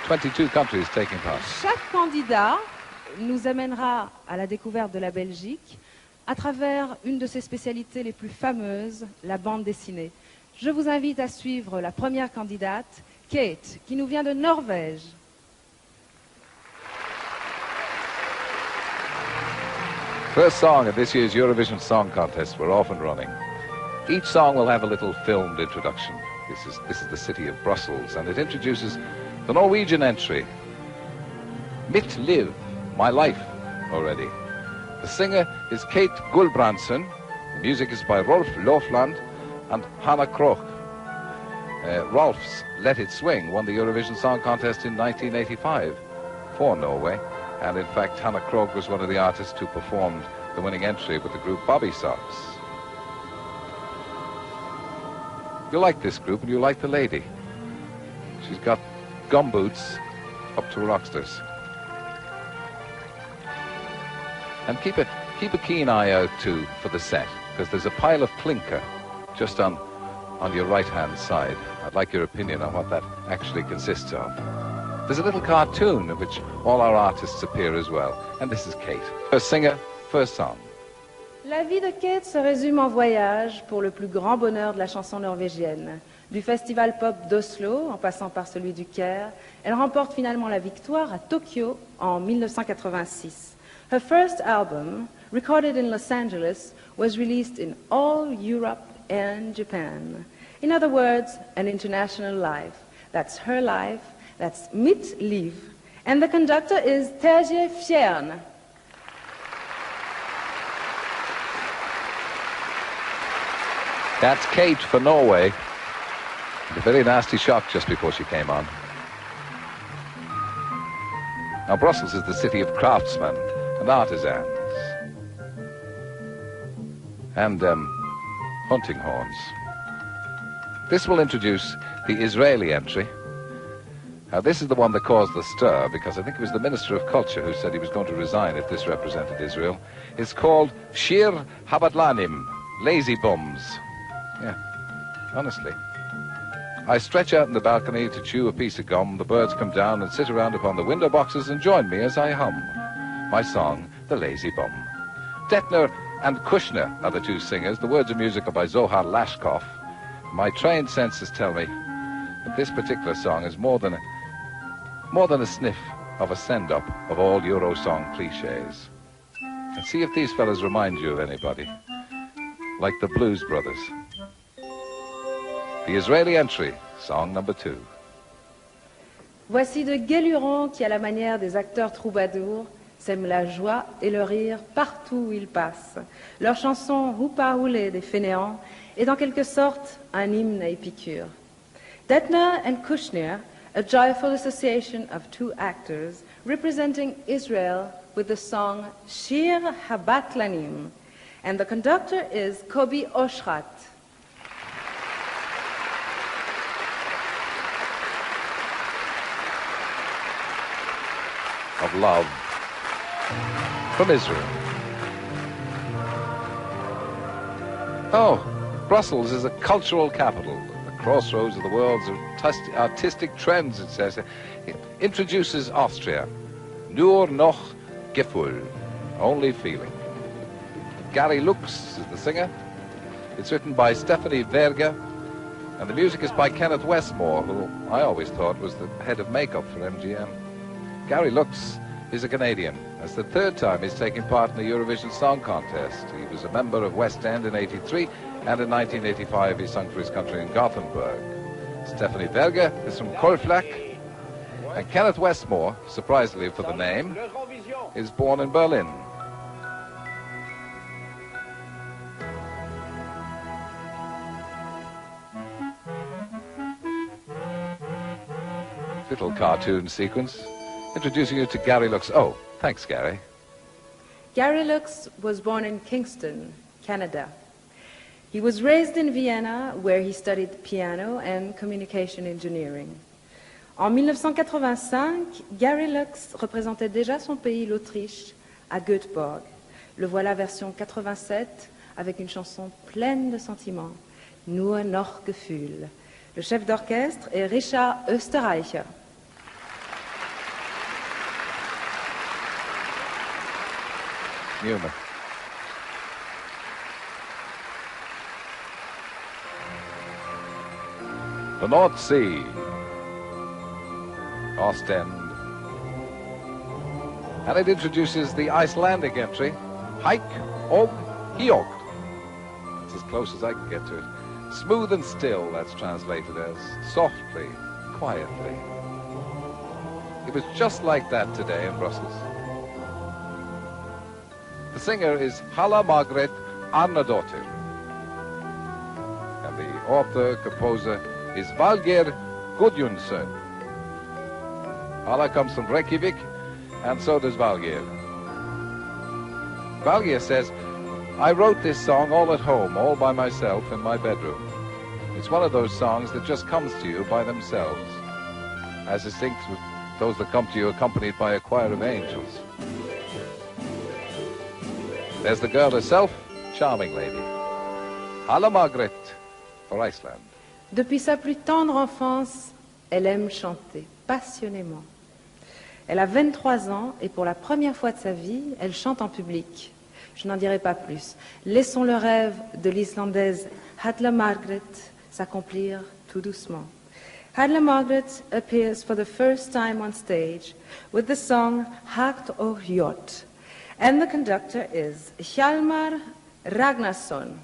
22 countries taking part. Chaque candidat nous amènera à la découverte de la Belgique à travers une de ses spécialités les plus fameuses, la bande dessinée. Je vous invite à suivre la première candidate, Kate, qui nous vient de Norvège. First song of this year's Eurovision Song Contest. We're off and running. Each song will have a little filmed introduction. This is the city of Brussels, and it introduces the Norwegian entry. Mitt liv, my life, already. The singer is Kate Gulbrandsen. The music is by Rolf Lofland and Hanna Krogh. Rolf's Let It Swing won the Eurovision Song Contest in 1985 for Norway. And in fact, Hanna Krogh was one of the artists who performed the winning entry with the group Bobby Sox. You like this group and you like the lady. She's got gumboots up to her oxters. And keep a keen eye out too for the set, because there's a pile of clinker just on your right-hand side. I'd like your opinion on what that actually consists of. There's a little cartoon in which all our artists appear as well. And this is Kate. First singer, first song. La vie de Kate se résume en voyage pour le plus grand bonheur de la chanson norvégienne. Du festival pop d'Oslo, en passant par celui du Caire, elle remporte finalement la victoire à Tokyo en 1986. Her first album, recorded in Los Angeles, was released in all Europe and Japan. In other words, an international life. That's her life. That's Mitt liv. And the conductor is Terje Fjern. That's Kate for Norway. A very nasty shock just before she came on. Now, Brussels is the city of craftsmen and artisans. And hunting horns. This will introduce the Israeli entry. Now, this is the one that caused the stir, because I think it was the Minister of Culture who said he was going to resign if this represented Israel. It's called Shir Habadlanim, lazy bums. Yeah, honestly. I stretch out in the balcony to chew a piece of gum. The birds come down and sit around upon the window boxes and join me as I hum my song, The Lazy Bum. Detner and Kushner are the two singers. The words and music are by Zohar Lashkov. My trained senses tell me that this particular song is more than a sniff of a send-up of all Eurosong cliches. And see if these fellas remind you of anybody, like the Blues Brothers. The Israeli entry, song number 2. Voici de gai lurons qui, à la manière des acteurs troubadours, sèment la joie et le rire partout où ils passent. Leur chanson Houpa Houlé des fainéants est en quelque sorte un hymne à Épicure. Detner and Kushner, a joyful association of two actors representing Israel with the song Shir Habatlanim. And the conductor is Kobi Oshrat. Of love from Israel. Oh, Brussels is a cultural capital, the crossroads of the world's artistic trends, it says. It introduces Austria. Nur noch Gefühl, only feeling. Gary Lux is the singer. It's written by Stephanie Verga, and the music is by Kenneth Westmore, who I always thought was the head of makeup for MGM. Gary Lux is a Canadian. That's the third time he's taken part in the Eurovision Song Contest. He was a member of West End in '83, and in 1985 he sung for his country in Gothenburg. Stephanie Verga is from Kolflak, and Kenneth Westmore, surprisingly for the name, is born in Berlin. Little cartoon sequence introducing you to Gary Lux. Oh, thanks, Gary. Gary Lux was born in Kingston, Canada. He was raised in Vienna, where he studied piano and communication engineering. En 1985, Gary Lux représentait déjà son pays, l'Autriche, à Göteborg. Le voilà version 87, avec une chanson pleine de sentiments, Nur noch Gefühl. Le chef d'orchestre est Richard Österreicher. Newman. The North Sea, Ostend. And it introduces the Icelandic entry, Hike og Hiogt. It's as close as I can get to it. Smooth and still, that's translated as softly, quietly. It was just like that today in Brussels. The singer is Halla Margrét Arnardóttir. And the author-composer is Valgeir Gudjónsson. Halla comes from Reykjavik, and so does Valgeir. Valgeir says, I wrote this song all at home, all by myself in my bedroom. It's one of those songs that just comes to you by themselves, as distinct with those that come to you accompanied by a choir of angels. There's the girl herself, charming lady. Halla Margrét for Iceland. Depuis sa plus tendre enfance, elle aime chanter passionnément. Elle a 23 ans et pour la première fois de sa vie, elle chante en public. Je n'en dirai pas plus. Laissons le rêve de l'Islandaise Halla Margrét s'accomplir tout doucement. Halla Margrét appears for the first time on stage with the song Hakt og Hjort, and the conductor is Hjalmar Ragnarsson.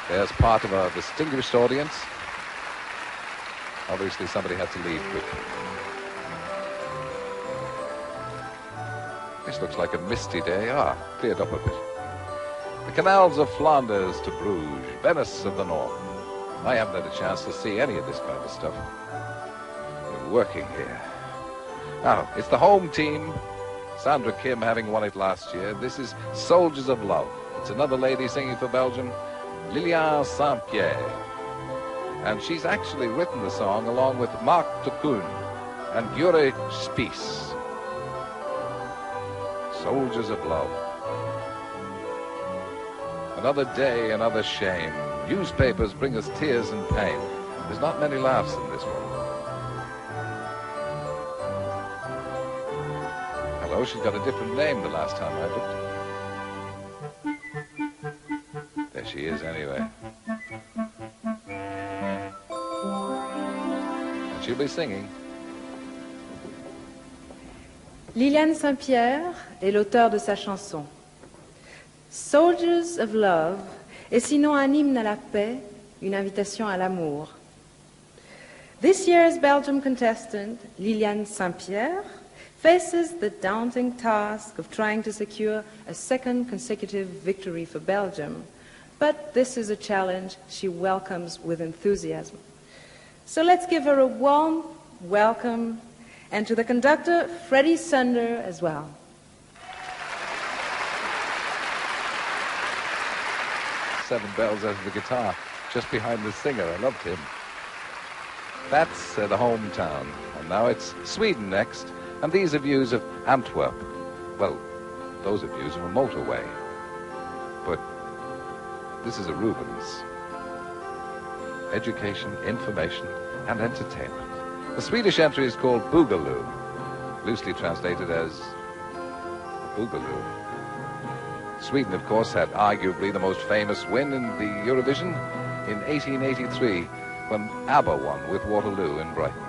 There's part of a distinguished audience. Obviously somebody had to leave quickly. This looks like a misty day. Cleared up a bit. The canals of Flanders to Bruges, Venice of the North. I haven't had a chance to see any of this kind of stuff. We're working here. Now, it's the home team. Sandra Kim having won it last year. This is Soldiers of Love. It's another lady singing for Belgium, Liliane Saint-Pierre. And she's actually written the song along with Mark de Koen and Jure Spies. Soldiers of Love. Another day, another shame. Newspapers bring us tears and pain. There's not many laughs in this one. Hello, she's got a different name the last time I looked. There she is anyway. And she'll be singing. Liliane Saint-Pierre est l'auteur de sa chanson. Soldiers of Love est sinon un hymne à la paix, une invitation à l'amour. This year's Belgium contestant, Liliane Saint-Pierre, faces the daunting task of trying to secure a second consecutive victory for Belgium. But this is a challenge she welcomes with enthusiasm. So let's give her a warm welcome, and to the conductor, Freddie Sunder, as well. Seven bells out of the guitar, just behind the singer. I loved him. That's the hometown. And now it's Sweden next. And these are views of Antwerp. Well, those are views of a motorway. But this is a Rubens. Education, information, and entertainment. The Swedish entry is called Boogaloo, loosely translated as Boogaloo. Sweden, of course, had arguably the most famous win in the Eurovision in 1883 when ABBA won with Waterloo in Brighton.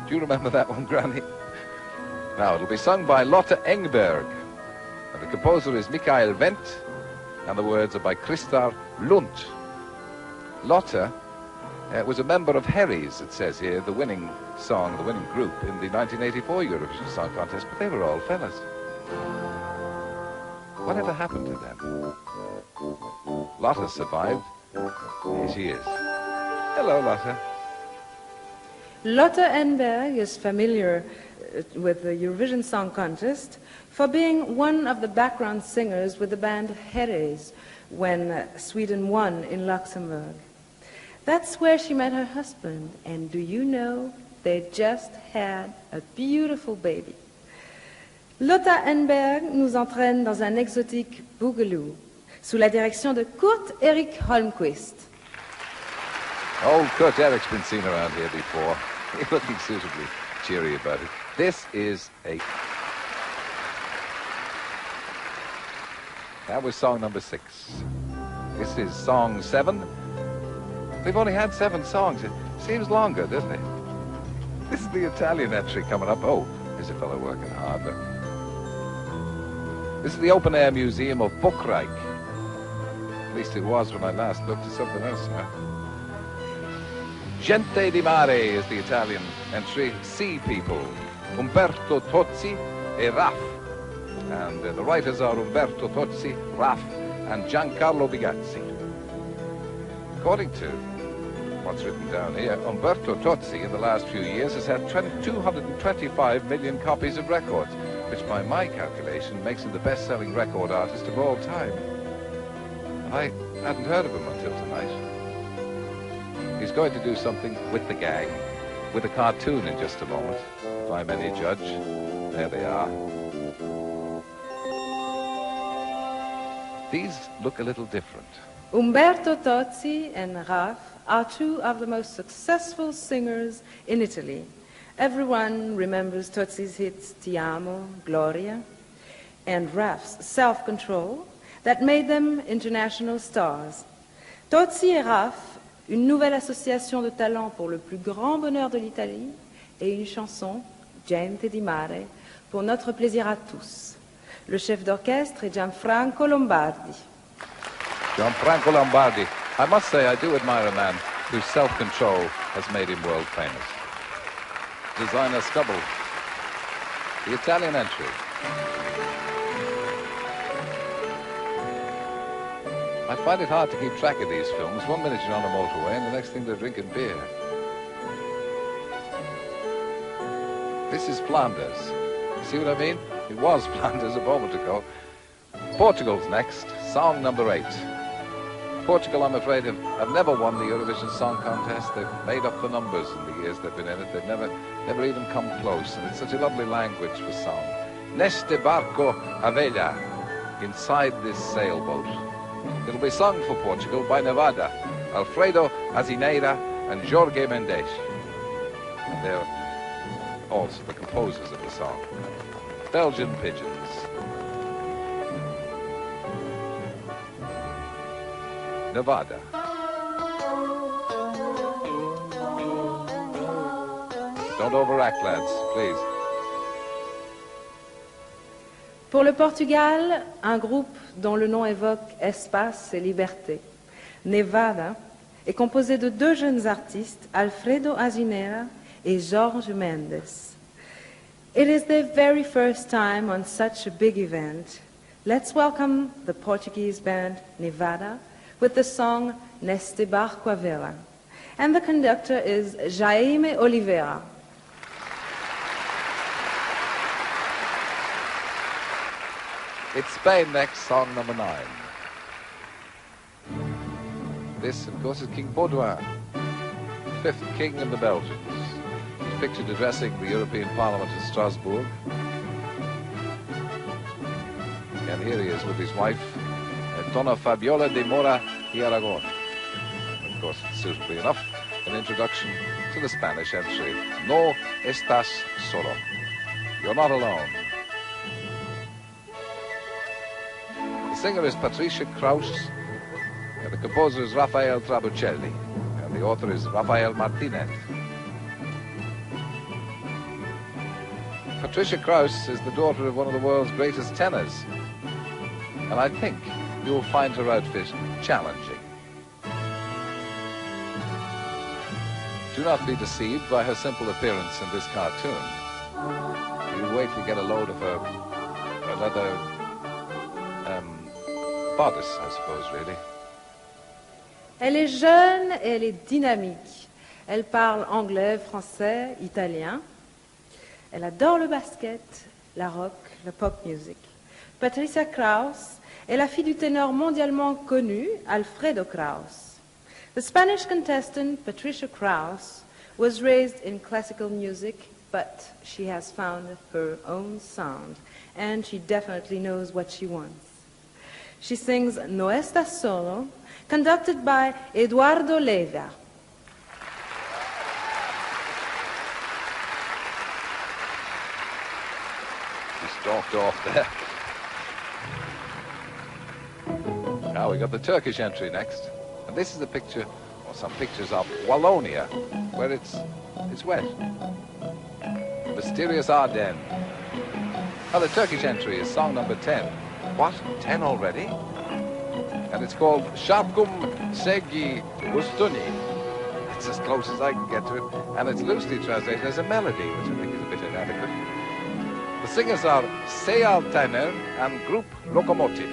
Do you remember that one, Granny? Now, it'll be sung by Lotte Engberg, and the composer is Mikael Wendt, and the words are by Christar Lund. Lotte was a member of Harry's, it says here, the winning song, the winning group in the 1984 Eurovision Song Contest, but they were all fellas. Whatever happened to them? Lotte survived. Here she is. Hello, Lotte. Lotte Engberg is familiar with the Eurovision Song Contest for being one of the background singers with the band Herres when Sweden won in Luxembourg. That's where she met her husband, and do you know, they just had a beautiful baby. Lotte Engberg nous entraîne dans un exotique boogaloo sous la direction de Kurt Erik Holmqvist. Old Kurt Erik's been seen around here before. You're looking suitably cheery about it. This is a... That was song number 6. This is song 7. We've only had 7 songs. It seems longer, doesn't it? This is the Italian entry coming up. Oh, there's a fellow working hard. Look. This is the open-air museum of Bokrijk. At least it was when I last looked at something else now. Gente di mare is the Italian entry. Sea people. Umberto Tozzi e Raff. And the writers are Umberto Tozzi, Raff, and Giancarlo Bigazzi. According to what's written down here, Umberto Tozzi in the last few years has had 225 million copies of records, which by my calculation makes him the best-selling record artist of all time. I hadn't heard of him until tonight. He's going to do something with the gang, with a cartoon in just a moment, if I'm any judge. There they are. These look a little different. Umberto Tozzi and Raff are 2 of the most successful singers in Italy. Everyone remembers Tozzi's hits Ti Amo, Gloria, and Raff's Self-Control that made them international stars. Tozzi et Raff, une nouvelle association de talents pour le plus grand bonheur de l'Italie, et une chanson, Gente di Mare, pour notre plaisir à tous. Le chef d'orchestre est Gianfranco Lombardi. Gianfranco Lombardi. I must say I do admire a man whose self-control has made him world famous. Designer Stubble. The Italian entry. I find it hard to keep track of these films. 1 minute you're on a motorway and the next thing they're drinking beer. This is Flanders. See what I mean? It was Flanders a moment ago. Portugal's next, song number 8. Portugal, I'm afraid, have never won the Eurovision Song Contest. They've made up the numbers in the years they've been in it. They've never even come close. And it's such a lovely language for song. Neste barco a velha, inside this sailboat. It'll be sung for Portugal by Nevada, Alfredo Azineira and Jorge Mendes. And they're also the composers of the song. Belgian Pigeons. Nevada. Don't overact, lads, please. Pour le Portugal, un groupe dont le nom évoque espace et liberté, Nevada, est composé de 2 jeunes artistes, Alfredo Azineira et Jorge Mendes. It is their very first time on such a big event. Let's welcome the Portuguese band Nevada with the song Neste Barco a Vela. And the conductor is Jaime Oliveira. It's Spain next, song number 9. This, of course, is King Baudouin, 5th king of the Belgians. He's pictured addressing the European Parliament in Strasbourg. And here he is with his wife, Donna Fabiola de Mora y Aragon. Of course, suitably enough, an introduction to the Spanish entry. No estás solo. You're not alone. The singer is Patricia Kraus, and the composer is Rafael Trabuccelli, and the author is Rafael Martinez. Patricia Kraus is the daughter of one of the world's greatest tenors, and I think you'll find her outfit challenging. Do not be deceived by her simple appearance in this cartoon. You wait to get a load of her leather bodice, I suppose, really. Elle est jeune et elle est dynamique. Elle parle anglais, français, italien. Elle adore le basket, la rock, la pop music. Patricia Kraus est la fille du ténor mondialement connu, Alfredo Kraus. The Spanish contestant, Patricia Kraus, was raised in classical music, but she has found her own sound, and she definitely knows what she wants. She sings No Estás Solo, conducted by Eduardo Leyva. stalked off there. Now we got the Turkish entry next. And this is a picture, or some pictures of Wallonia, where it's wet. Mysterious Ardennes. Now the Turkish entry is song number 10. What? 10 already? And it's called Şarkım Sevgi Ustuni. It's as close as I can get to it. And it's loosely translated as a melody, which I think is a bit inadequate. The singers are Seyal Taner and group Lokomotiv.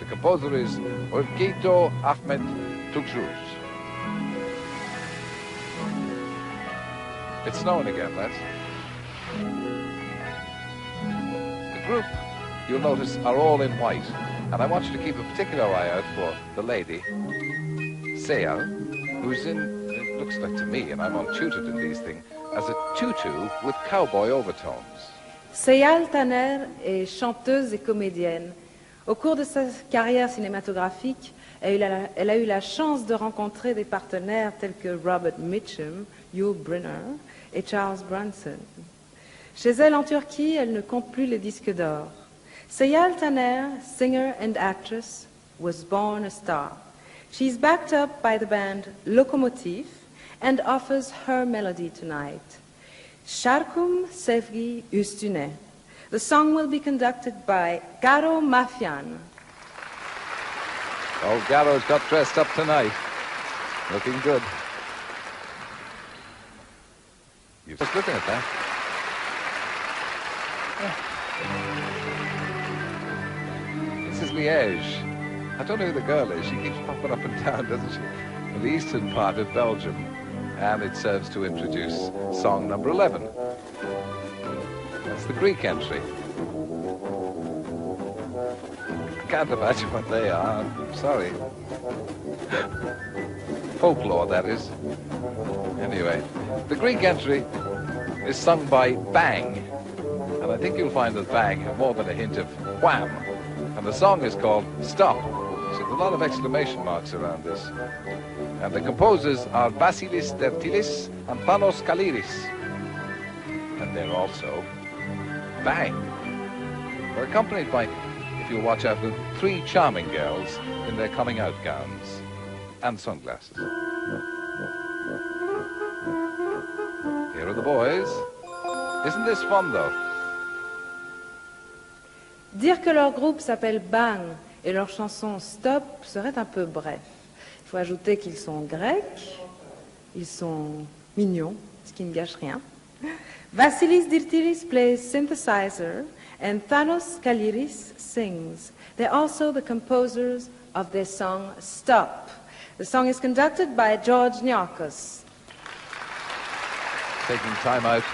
The composer is Urkito Ahmet Tukjuz. It's snowing again, lads. The group, you'll notice, are all in white. And I want you to keep a particular eye out for the lady, Seyal, who's in, it looks like to me, and I'm untutored in these things, as a tutu with cowboy overtones. Seyal Taner est chanteuse et comédienne. Au cours de sa carrière cinématographique, elle a eu la chance de rencontrer des partenaires tels que Robert Mitchum, Yul Brynner et Charles Bronson. Chez elle en Turquie, elle ne compte plus les disques d'or. Seyal Taner, singer and actress, was born a star. She's backed up by the band Lokomotiv and offers her melody tonight. Şarkım Sevgi Üstüne. The song will be conducted by Garo Mafyan. Oh, Garo's got dressed up tonight. Looking good. You're just looking at that. This is Liège. I don't know who the girl is. She keeps popping up and down, doesn't she? In the eastern part of Belgium. And it serves to introduce song number 11. That's the Greek entry. Can't imagine what they are. I'm sorry. Folklore, that is. Anyway, the Greek entry is sung by Bang. And I think you'll find that Bang have more than a hint of wham. And the song is called Stop. So there's a lot of exclamation marks around this. And the composers are Vasilis Dertilis and Panos Kaliris. And they're also Bang. They're accompanied by, if you'll watch out, the 3 charming girls in their coming out gowns and sunglasses. Here are the boys. Isn't this fun, though? Dire que leur groupe s'appelle Bang et leur chanson Stop serait un peu bref. Il faut ajouter qu'ils sont grecs, ils sont mignons, ce qui ne gâche rien. Vasilis Dirtiris plays synthesizer and Thanos Kaliris sings. They're also the composers of their song Stop. The song is conducted by George Niarchos. Taking time out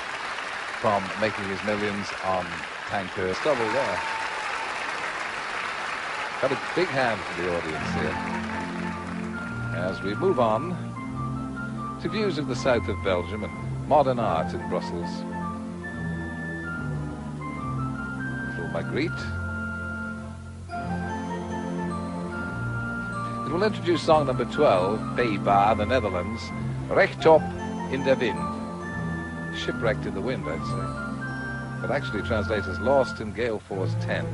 from making his millions on tanker stubble there. Got a big hand for the audience here. As we move on to views of the south of Belgium and modern art in Brussels. Little Marguerite. It will introduce song number 12, Peba, the Netherlands, Rechtop in de Wind. Shipwrecked in the wind, I'd say. But actually translates as Lost in Gale Force 10.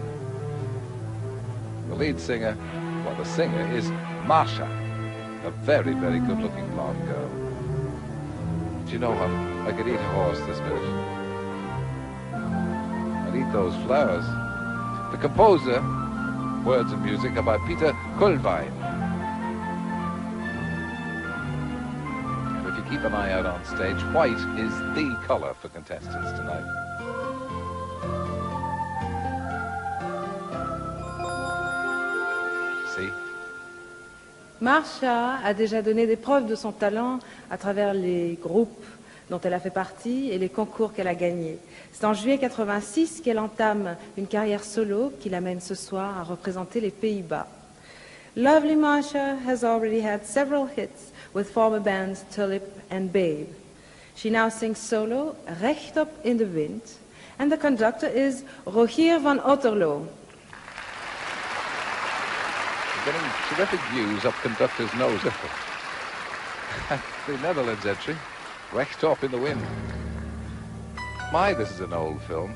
The lead singer, well, the singer is Marsha, a very, very good-looking blonde girl. Do you know what? I could eat a horse this minute. I'd eat those flowers. The composer, words and music, are by Peter Kohlwein. And if you keep an eye out on stage, white is the colour for contestants tonight. Marsha a déjà donné des preuves de son talent à travers les groupes dont elle a fait partie et les concours qu'elle a gagnés. C'est en juillet 86 qu'elle entame une carrière solo qui l'amène ce soir à représenter les Pays-Bas. Lovely Marsha has already had several hits with former bands Tulip and Babe. She now sings solo Rechtop in de Wind, and the conductor is Rogier van Otterlo. Getting terrific views up conductor's nose. The Netherlands entry, Rechtop in the Wind. My, this is an old film.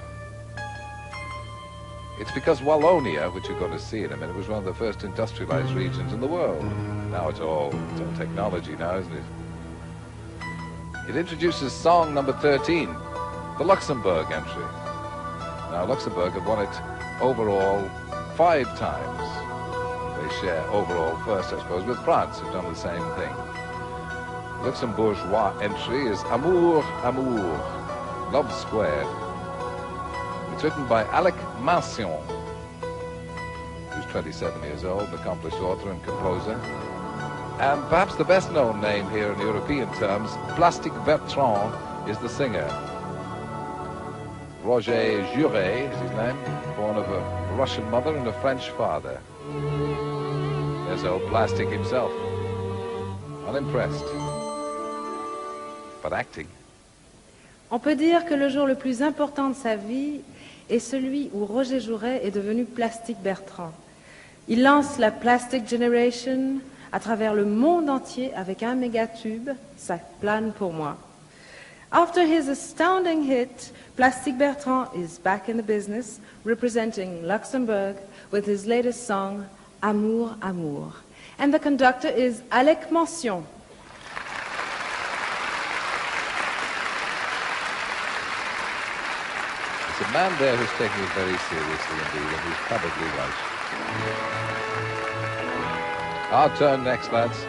It's because Wallonia, which you're going to see in a minute, was one of the first industrialized regions in the world. Now it's all technology now, isn't it? It introduces song number 13, the Luxembourg entry. Now, Luxembourg have won it overall 5 times. They share overall first, I suppose, with France, who've done the same thing. Luxembourgeois entry is Amour, Amour, Love Squared. It's written by Alec Marcion, who's 27 years old, accomplished author and composer. And perhaps the best known name here in European terms, Plastic Bertrand, is the singer. Roger Juret is his name, born of a Russian mother and a French father. There's old Plastic himself, unimpressed, but acting. On peut dire que le jour le plus important de sa vie est celui où Roger Juret est devenu Plastic Bertrand. Il lance la Plastic Generation à travers le monde entier avec un mégatube, Ça plane pour moi. After his astounding hit, Plastic Bertrand is back in the business, representing Luxembourg with his latest song, Amour, Amour. And the conductor is Alec Marcion. There's a man there who's taking it very seriously indeed, and he's probably right. Our turn next, lads.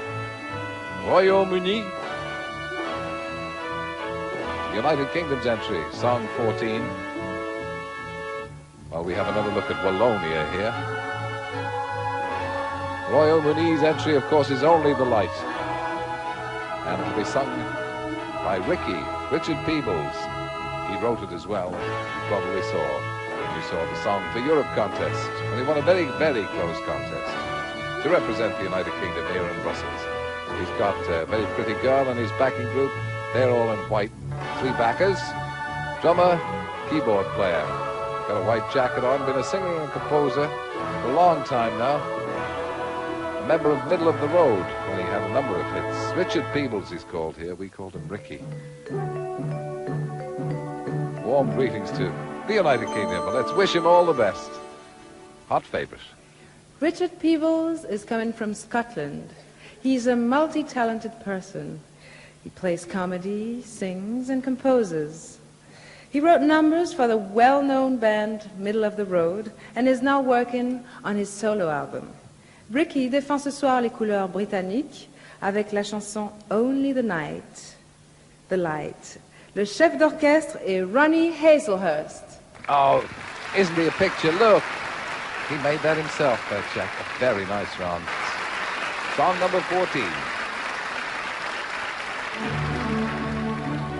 Royaume-Uni. United Kingdom's entry, song 14. Well, we have another look at Wallonia here. Royaume-Uni's entry, of course, is Only the Light. And it'll be sung by Richard Peebles. He wrote it as well, you probably saw when you saw the Song for Europe contest. And he won a very, very close contest to represent the United Kingdom here in Brussels. He's got a very pretty girl in his backing group. They're all in white. 3 backers, drummer, keyboard player. Got a white jacket on, been a singer and composer for a long time now. A member of Middle of the Road when he had a number of hits. Richard Peebles he's called here, we called him Ricky. Warm greetings to the United Kingdom, and let's wish him all the best. Hot favourite. Richard Peebles is coming from Scotland. He's a multi-talented person. He plays comedy, sings, and composes. He wrote numbers for the well-known band Middle of the Road and is now working on his solo album. Ricky défend ce soir les couleurs britanniques avec la chanson Only the Night, The Light. Le chef d'orchestre est Ronnie Hazelhurst. Oh, isn't he a picture? Look, he made that himself, that chap. A very nice Ron. Song number 14.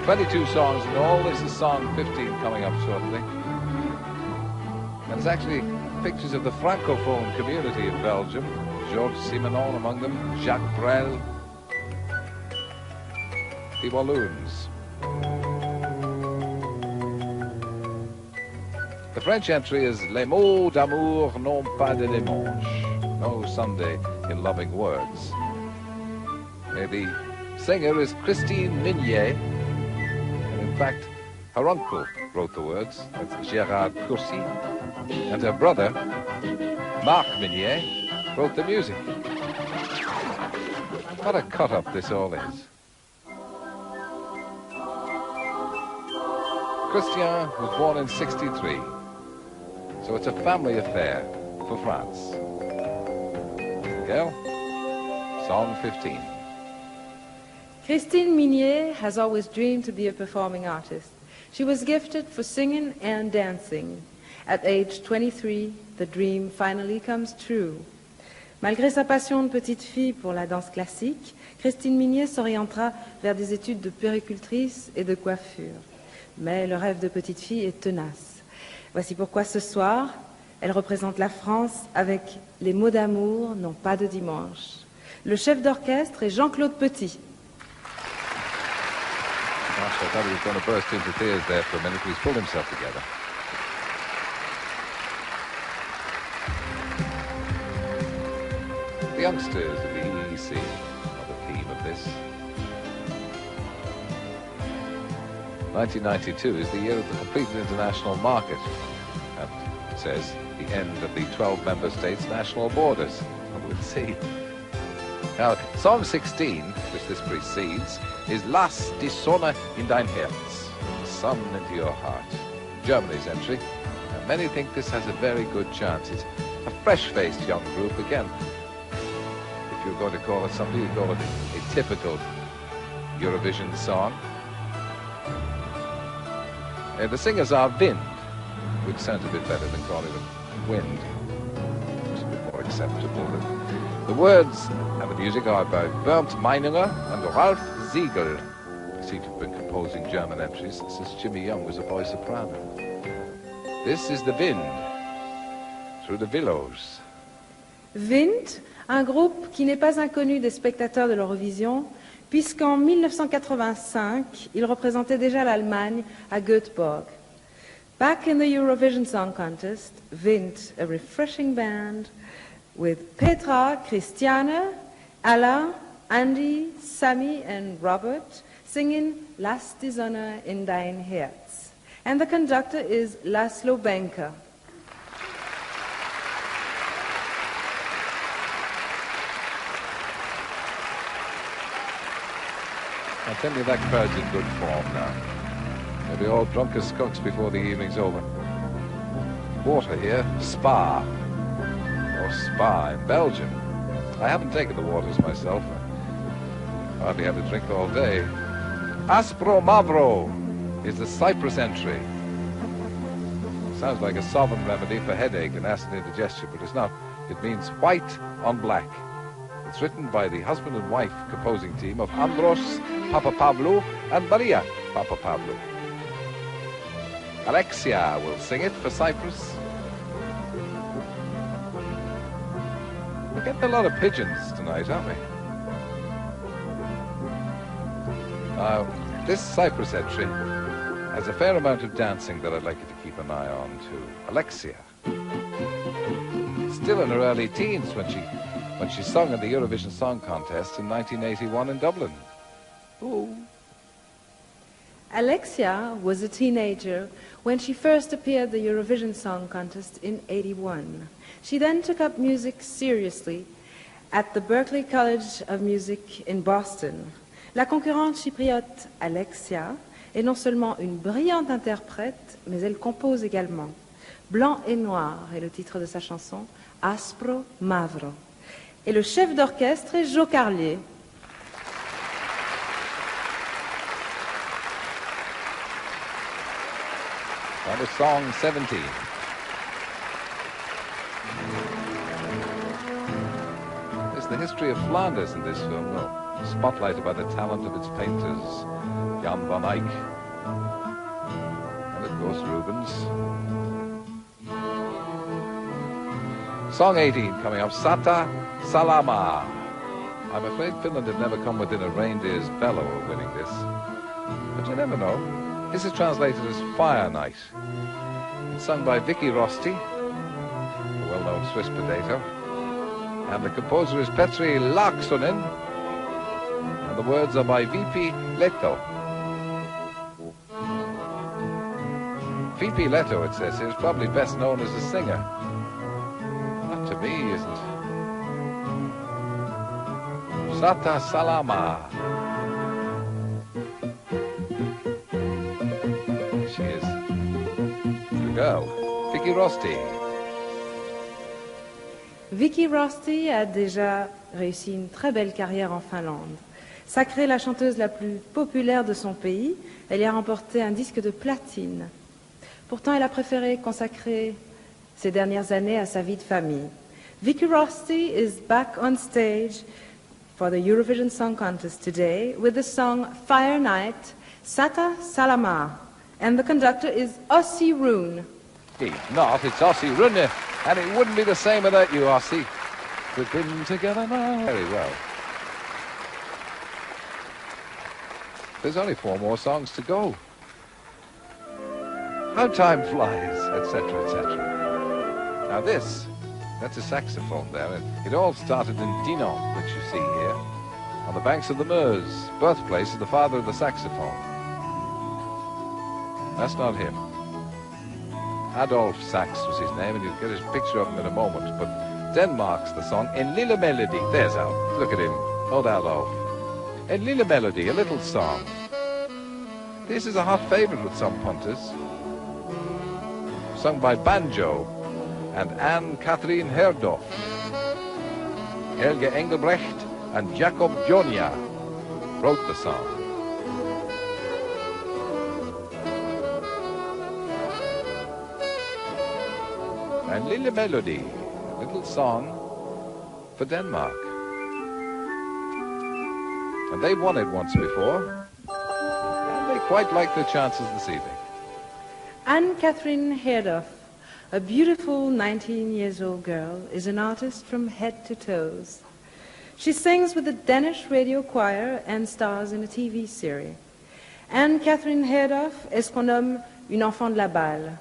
22 songs in all. This is song 15 coming up shortly. And it's actually pictures of the Francophone community in Belgium. Georges Simenon among them, Jacques Brel, the Walloons. The French entry is Les mots d'amour n'ont pas de dimanche. No Sunday in loving words. The singer is Christine Minier. In fact, her uncle wrote the words, that's Gérard Courcy, and her brother, Marc Minier, wrote the music. What a cut-up this all is. Christian was born in '63, so it's a family affair for France. Girl, song 15. Christine Minier has always dreamed to be a performing artist. She was gifted for singing and dancing. At age 23, the dream finally comes true. Malgré sa passion de petite fille pour la danse classique, Christine Minier s'orientera vers des études de puéricultrice et de coiffure. Mais le rêve de petite fille est tenace. Voici pourquoi ce soir, elle représente la France avec Les mots d'amour n'ont pas de dimanche. Le chef d'orchestre est Jean-Claude Petit. Gosh, I thought he was going to burst into tears there for a minute. He's pulled himself together. The youngsters of the EEC are the theme of this. 1992 is the year of the completed international market. And it says the end of the 12 member states' national borders. We'll see. Now, Song 16, which this precedes, is Lass die Sonne in dein Herz, the sun into your heart. Germany's entry. And many think this has a very good chance. It's a fresh-faced young group again. If you're going to call it something, you call it a typical Eurovision song. The singers are Wind, which sounds a bit better than calling them Wind. It's a bit more acceptable. The words and the music are by Bernd Meininger and Ralf Siegel. They seem to have been composing German entries since Jimmy Young was a boy soprano. This is the Wind, through the Willows. Wind, un groupe qui n'est pas inconnu des spectateurs de l'Eurovision, puisqu'en 1985, il représentait déjà l'Allemagne à Göteborg. Back in the Eurovision Song Contest, Wind, a refreshing band with Petra, Christiane, Alain, Andy, Sammy and Robert singing Lass die Sonne in dein Herz. And the conductor is Laszlo Benker. I tell you, that crowd's in good form now. They'll be all drunk as skunks before the evening's over. Water here, Spa. Or Spa in Belgium. I haven't taken the waters myself. I hardly had a drink all day. Aspro Mavro is the Cyprus entry. Sounds like a sovereign remedy for headache and acid indigestion, but it's not. It means white on black. It's written by the husband and wife composing team of Andros Papapablou and Maria Papapablou. Alexia will sing it for Cyprus. We're getting a lot of pigeons tonight, aren't we? This Cyprus entry has a fair amount of dancing that I'd like you to keep an eye on too. Alexia. Still in her early teens when she sung in the Eurovision Song Contest in 1981 in Dublin. Ooh. Alexia was a teenager when she first appeared at the Eurovision Song Contest in '81. She then took up music seriously at the Berklee College of Music in Boston. La concurrente chypriote Alexia est non seulement une brillante interprète, mais elle compose également. Blanc et noir est le titre de sa chanson, Aspro Mavro. Et le chef d'orchestre est Joe Carlier. That was song 17. There's the history of Flanders in this film, though, spotlighted by the talent of its painters, Jan van Eyck, and of course Rubens. Song 18 coming up, Sata Salama. I'm afraid Finland have never come within a reindeer's bellow of winning this, but you never know. This is translated as Fire Night. It's sung by Vicky Rosti, a well-known Swiss potato, and the composer is Petri Laaksonen, and the words are by V.P. Leto. V.P. Leto, it says here, is probably best known as a singer. Not to me, he isn't. Sata Salama. She is the girl, Vicky Rosti. Vicky Rosti a déjà réussi une très belle carrière en Finlande. Sacrée la chanteuse la plus populaire de son pays, elle y a remporté un disque de platine. Pourtant, elle a préféré consacrer ces dernières années à sa vie de famille. Vicky Rosti is back on stage for the Eurovision Song Contest today with the song Fire Night, Sata Salama. And the conductor is Ossie Roon. Not, it's Ossie Roon, and it wouldn't be the same without you, Ossie. We've been together now. Very well. There's only 4 more songs to go. How time flies, etc., etc. Now that's a saxophone there. It all started in Dinan, which you see here, on the banks of the Meuse, birthplace of the father of the saxophone. That's not him. Adolf Sachs was his name, and you'll get his picture of him in a moment. But Denmark's the song, En Lille Melody. There's Al. Look at him. Old Adolf. En Lille Melody, a little song. This is a hot favorite with some punters. Sung by Banjo and Anne-Catherine Herdorf. Helge Engelbrecht and Jakob Jonia wrote the song. And Lille Melody, a little song for Denmark. And they've won it once before, and they quite like their chances this evening. Anne-Catherine Herdorf, a beautiful 19-year-old girl, is an artist from head to toes. She sings with the Danish radio choir and stars in a TV series. Anne-Catherine Herdorf est ce qu'on nomme une enfant de la balle.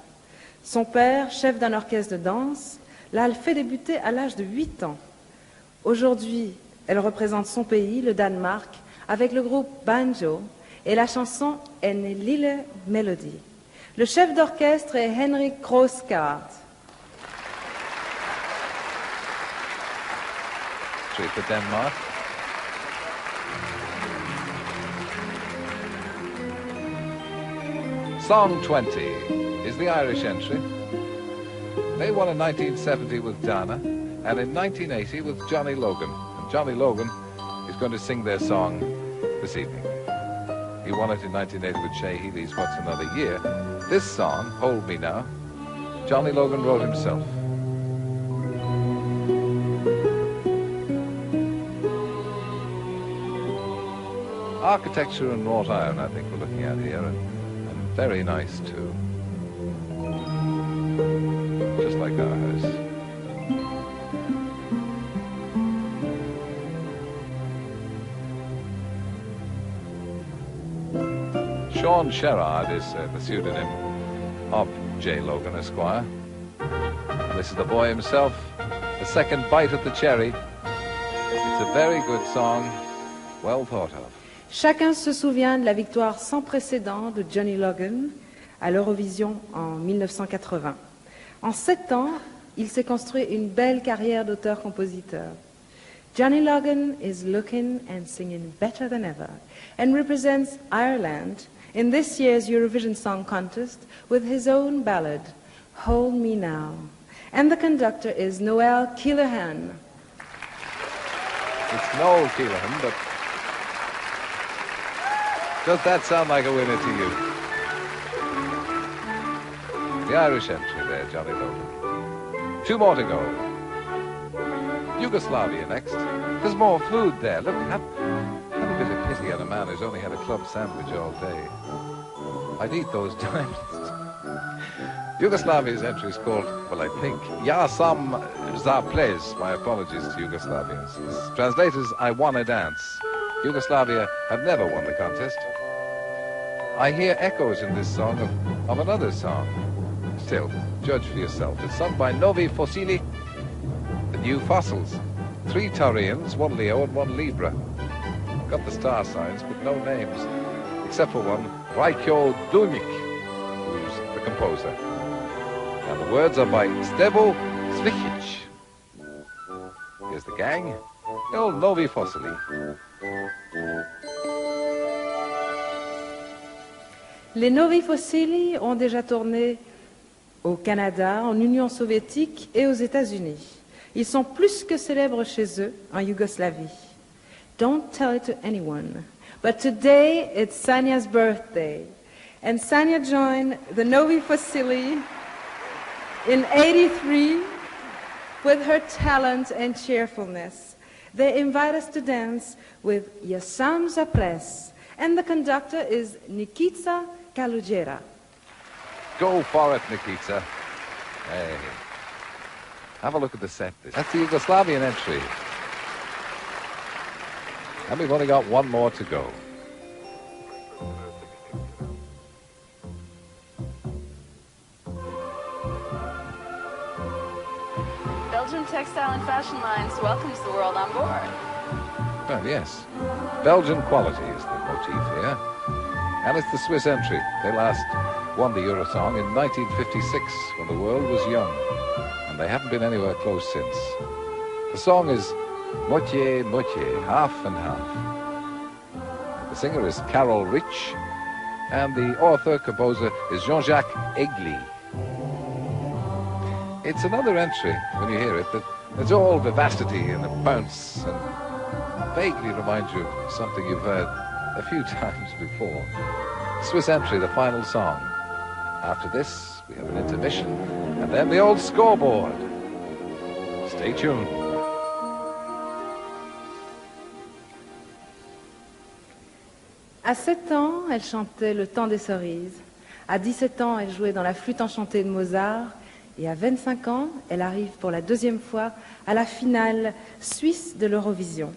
Son père, chef d'un orchestre de danse, l'a fait débuter à l'âge de 8 ans. Aujourd'hui, elle représente son pays, le Danemark, avec le groupe Banjo et la chanson En Lille Melody. Le chef d'orchestre est Henrik Postcards. For Denmark. Song 20 is the Irish entry. They won in 1970 with Dana, and in 1980 with Johnny Logan. And Johnny Logan is going to sing their song this evening. He won it in 1980 with Shea Healy's What's Another Year. This song, Hold Me Now, Johnny Logan wrote himself. Architecture and wrought iron, I think we're looking at here, and very nice too. Just like our house. Sean Sherrard is the pseudonym of J. Logan Esquire. And this is the boy himself, the second bite at the cherry. It's a very good song, well thought of. Chacun se souvient de la victoire sans précédent de Johnny Logan à l'Eurovision en 1980. En 7 ans, il s'est construit une belle carrière d'auteur-compositeur. Johnny Logan is looking and singing better than ever and represents Ireland in this year's Eurovision Song Contest with his own ballad, Hold Me Now. And the conductor is Noel Keelerhan. It's Noel Keelerhan, but does that sound like a winner to you? The Irish entry there, Johnny Logan. 2 more to go. Yugoslavia next. There's more food there. Look, have a bit of pity on a man who's only had a club sandwich all day. I'd eat those diamonds. Yugoslavia's entry is called, well, I think, Ja sam za ples. My apologies to Yugoslavians. Translated as I Wanna Dance. Yugoslavia have never won the contest. I hear echoes in this song of another song. Still, judge for yourself. It's sung by Novi Fossili, the New Fossils. 3 Taurians, 1 Leo and 1 Libra. Got the star signs, but no names, except for one, Rajko Dumic, who's the composer. And the words are by Stevo Svijic. Here's the gang, the old Novi Fossili. Les Novi Fossili ont déjà tourné au Canada, en Union soviétique et aux États-Unis. Ils sont plus que célèbres chez eux, en Yougoslavie. Don't tell it to anyone. But today, it's Sanya's birthday. And Sanya joined the Novi Fossili in '83 with her talent and cheerfulness. They invite us to dance with Yasam Zaples. And the conductor is Nikita Kalujera. Go for it, Nikita. Hey. Have a look at the set. That's the Yugoslavian entry. And we've only got 1 more to go. Belgian Textile and Fashion Lines welcomes the world on board. Well, yes. Belgian quality is the motif here. And it's the Swiss entry. They last won the Eurosong in 1956 when the world was young, and they haven't been anywhere close since. The song is moitié, moitié, half and half. The singer is Carol Rich, and the author-composer is Jean-Jacques Aigli. It's another entry, when you hear it, that it's all vivacity and a bounce, and vaguely reminds you of something you've heard a few times before. Swiss entry, the final song. After this, we have an intermission, and then the old scoreboard. Stay tuned. À 7 ans, elle chantait Le Temps des Cerises. À 17 ans, elle jouait dans la flûte enchantée de Mozart. Et à 25 ans, elle arrive pour la deuxième fois à la finale suisse de l'Eurovision.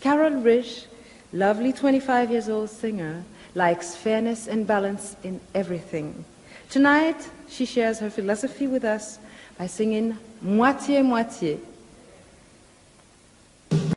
Carol Rich, lovely 25-year-old singer, likes fairness and balance in everything. Tonight, she shares her philosophy with us by singing Moitié Moitié.